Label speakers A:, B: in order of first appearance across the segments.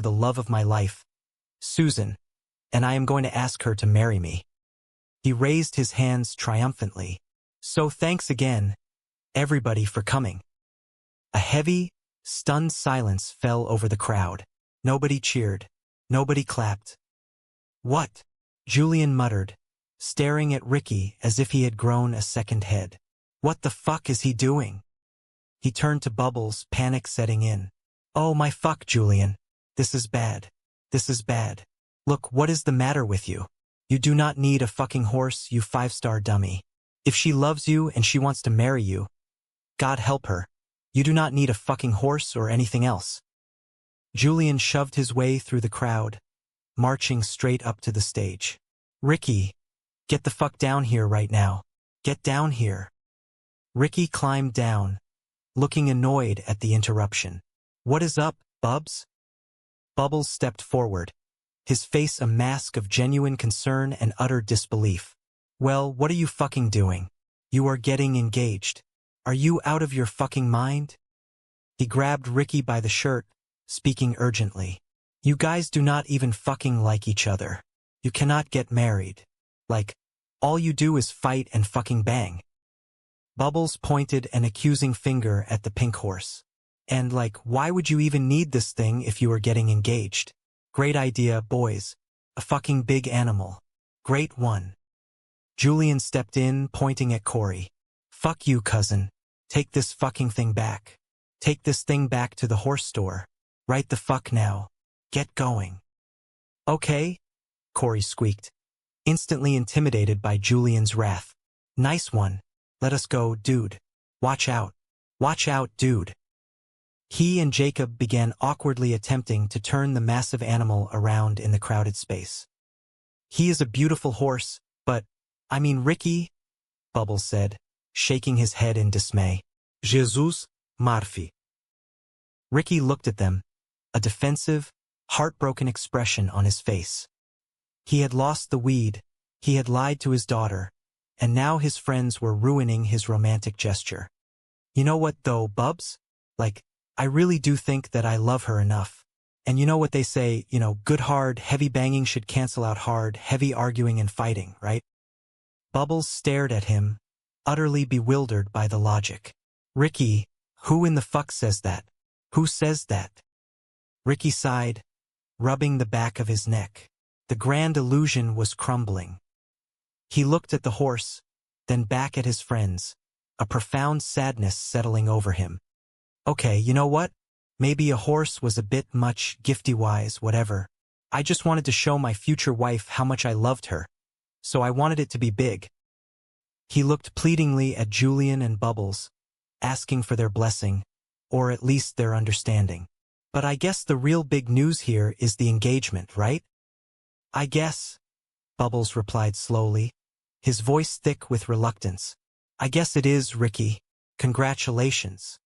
A: the love of my life, Susan, and I am going to ask her to marry me." He raised his hands triumphantly. "So thanks again, everybody, for coming." A heavy, stunned silence fell over the crowd. Nobody cheered. Nobody clapped. "What?" Julian muttered, staring at Ricky as if he had grown a second head. "What the fuck is he doing?" He turned to Bubbles, panic setting in. "Oh my fuck, Julian. This is bad. This is bad. Look, what is the matter with you? You do not need a fucking horse, you five-star dummy. If she loves you and she wants to marry you, God help her. You do not need a fucking horse or anything else." Julian shoved his way through the crowd, marching straight up to the stage. "Ricky, get the fuck down here right now. Get down here." Ricky climbed down, looking annoyed at the interruption. "What is up, Bubs?" Bubbles stepped forward, his face a mask of genuine concern and utter disbelief. "Well, what are you fucking doing? You are getting engaged. Are you out of your fucking mind?" He grabbed Ricky by the shirt, speaking urgently. "You guys do not even fucking like each other. You cannot get married. Like, all you do is fight and fucking bang." Bubbles pointed an accusing finger at the pink horse. "And like, why would you even need this thing if you were getting engaged? Great idea, boys. A fucking big animal. Great one." Julian stepped in, pointing at Corey. "Fuck you, cousin. Take this fucking thing back. Take this thing back to the horse store. Right the fuck now. Get going." "Okay," Corey squeaked, instantly intimidated by Julian's wrath. "Nice one. Let us go, dude. Watch out. Watch out, dude." He and Jacob began awkwardly attempting to turn the massive animal around in the crowded space. "He is a beautiful horse, but, I mean, Ricky," Bubbles said, shaking his head in dismay. "Jesus, Murphy." Ricky looked at them, a defensive, heartbroken expression on his face. He had lost the weed, he had lied to his daughter, and now his friends were ruining his romantic gesture. "You know what though, Bubs? Like, I really do think that I love her enough. And you know what they say, good hard, heavy banging should cancel out hard, heavy arguing and fighting, right?" Bubbles stared at him, utterly bewildered by the logic. "Ricky, who in the fuck says that? Who says that?" Ricky sighed, rubbing the back of his neck. The grand illusion was crumbling. He looked at the horse, then back at his friends, a profound sadness settling over him. "Okay, you know what? Maybe a horse was a bit much, gifty-wise, whatever. I just wanted to show my future wife how much I loved her, so I wanted it to be big." He looked pleadingly at Julian and Bubbles, asking for their blessing, or at least their understanding. "But I guess the real big news here is the engagement, right?" "I guess," Bubbles replied slowly, his voice thick with reluctance. "I guess it is, Ricky. Congratulations."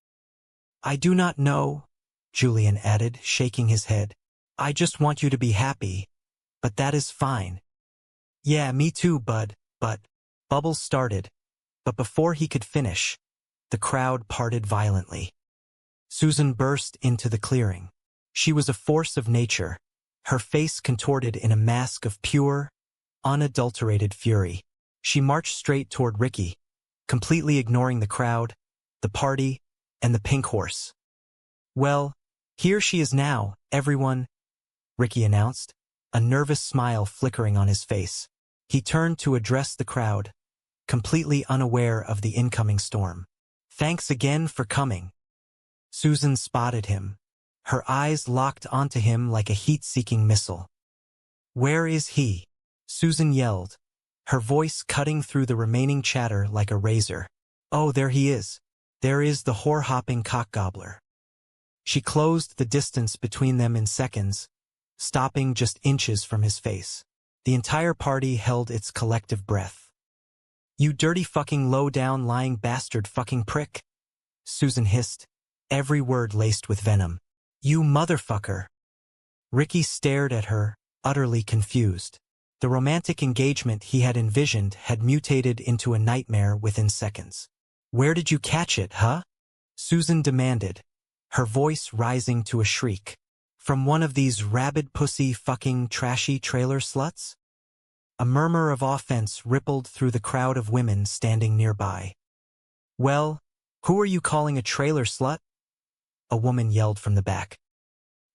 A: "I do not know," Julian added, shaking his head. "I just want you to be happy, but that is fine." "Yeah, me too, bud, but," Bubbles started, but before he could finish, the crowd parted violently. Susan burst into the clearing. She was a force of nature, her face contorted in a mask of pure, unadulterated fury. She marched straight toward Ricky, completely ignoring the crowd, the party, and the pink horse. "Well, here she is now, everyone," Ricky announced, a nervous smile flickering on his face. He turned to address the crowd, completely unaware of the incoming storm. "Thanks again for coming." Susan spotted him, her eyes locked onto him like a heat-seeking missile. "Where is he?" Susan yelled, her voice cutting through the remaining chatter like a razor. "Oh, there he is. There is the whore-hopping cock-gobbler." She closed the distance between them in seconds, stopping just inches from his face. The entire party held its collective breath. "You dirty fucking low-down lying bastard fucking prick," Susan hissed, every word laced with venom. "You motherfucker." Ricky stared at her, utterly confused. The romantic engagement he had envisioned had mutated into a nightmare within seconds. "Where did you catch it, huh?" Susan demanded, her voice rising to a shriek. From one of these rabid pussy fucking trashy trailer sluts? A murmur of offense rippled through the crowd of women standing nearby. Well, who are you calling a trailer slut? A woman yelled from the back.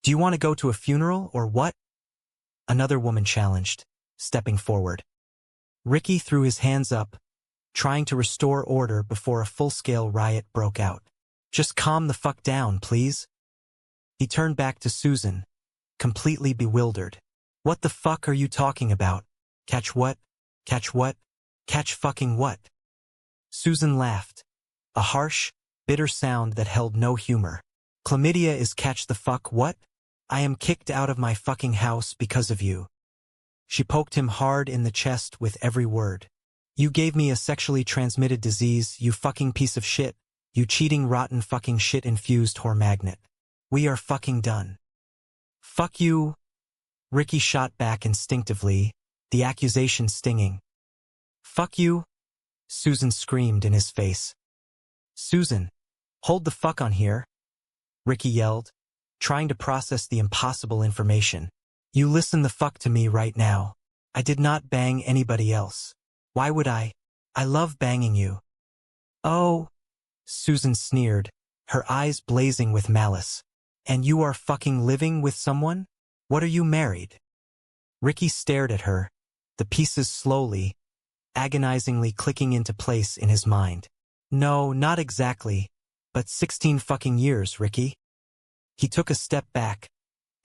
A: Do you want to go to a funeral or what? Another woman challenged, stepping forward. Ricky threw his hands up, trying to restore order before a full-scale riot broke out. Just calm the fuck down, please. He turned back to Susan, completely bewildered. What the fuck are you talking about? Catch what? Catch what? Catch fucking what? Susan laughed, a harsh, bitter sound that held no humor. Chlamydia is catch the fuck what? I am kicked out of my fucking house because of you. She poked him hard in the chest with every word. You gave me a sexually transmitted disease, you fucking piece of shit. You cheating rotten fucking shit-infused whore magnet. We are fucking done. Fuck you. Ricky shot back instinctively, the accusation stinging. Fuck you. Susan screamed in his face. Susan, hold the fuck on here. Ricky yelled, trying to process the impossible information. You listen the fuck to me right now. I did not bang anybody else. Why would I? I love banging you. Oh, Susan sneered, her eyes blazing with malice. And you are fucking living with someone? What are you married? Ricky stared at her, the pieces slowly, agonizingly clicking into place in his mind. No, not exactly, but 16 fucking years, Ricky. He took a step back,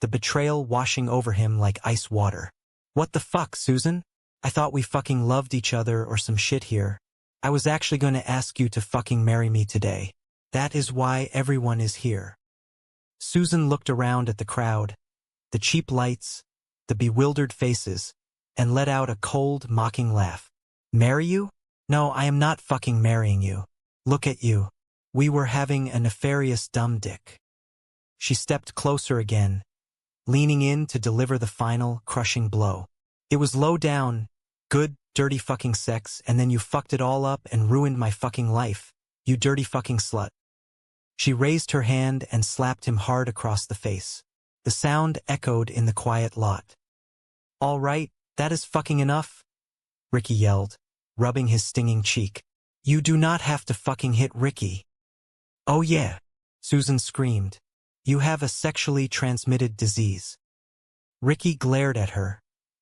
A: the betrayal washing over him like ice water. What the fuck, Susan? I thought we fucking loved each other or some shit here. I was actually going to ask you to fucking marry me today. That is why everyone is here. Susan looked around at the crowd, the cheap lights, the bewildered faces, and let out a cold, mocking laugh. Marry you? No, I am not fucking marrying you. Look at you. We were having a nefarious dumb dick. She stepped closer again, leaning in to deliver the final, crushing blow. It was low down, good, dirty fucking sex, and then you fucked it all up and ruined my fucking life, you dirty fucking slut. She raised her hand and slapped him hard across the face. The sound echoed in the quiet lot. All right, that is fucking enough, Ricky yelled, rubbing his stinging cheek. You do not have to fucking hit Ricky. Oh yeah, Susan screamed. You have a sexually transmitted disease. Ricky glared at her,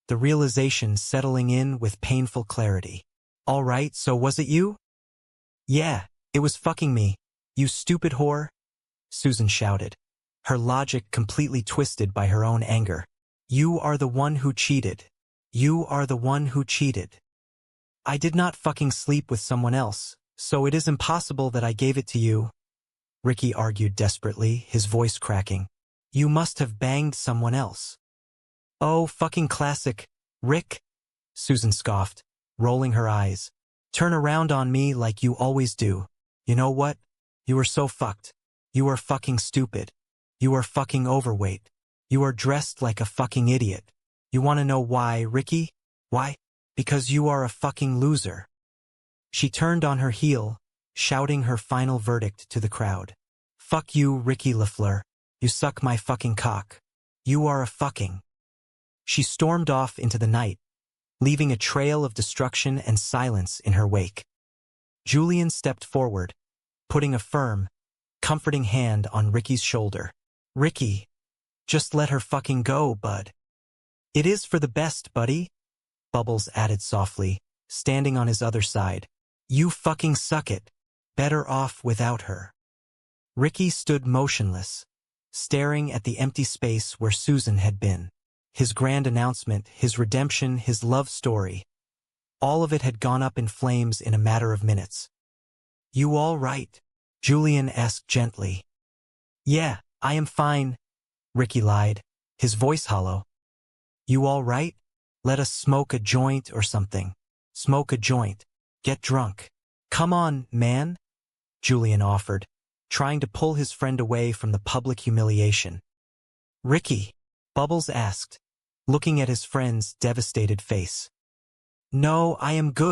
A: the realization settling in with painful clarity. All right, so was it you? Yeah, it was fucking me, you stupid whore, Susan shouted, her logic completely twisted by her own anger. You are the one who cheated. You are the one who cheated. I did not fucking sleep with someone else, so it is impossible that I gave it to you, Ricky argued desperately, his voice cracking. You must have banged someone else. Oh, fucking classic, Rick, Susan scoffed, rolling her eyes. Turn around on me like you always do. You know what? You are so fucked. You are fucking stupid. You are fucking overweight. You are dressed like a fucking idiot. You want to know why, Ricky? Why? Because you are a fucking loser. She turned on her heel, shouting her final verdict to the crowd. Fuck you, Ricky LaFleur. You suck my fucking cock. You are a fucking. She stormed off into the night, leaving a trail of destruction and silence in her wake. Julian stepped forward, putting a firm, comforting hand on Ricky's shoulder. Ricky, just let her fucking go, bud. It is for the best, buddy, Bubbles added softly, standing on his other side. You fucking suck it. Better off without her. Ricky stood motionless, staring at the empty space where Susan had been. His grand announcement, his redemption, his love story. All of it had gone up in flames in a matter of minutes. You all right? Julian asked gently. Yeah, I am fine, Ricky lied, his voice hollow. You all right? Let us smoke a joint or something. Smoke a joint. Get drunk. Come on, man, Julian offered, trying to pull his friend away from the public humiliation. Ricky, Bubbles asked, looking at his friend's devastated face. No, I am good.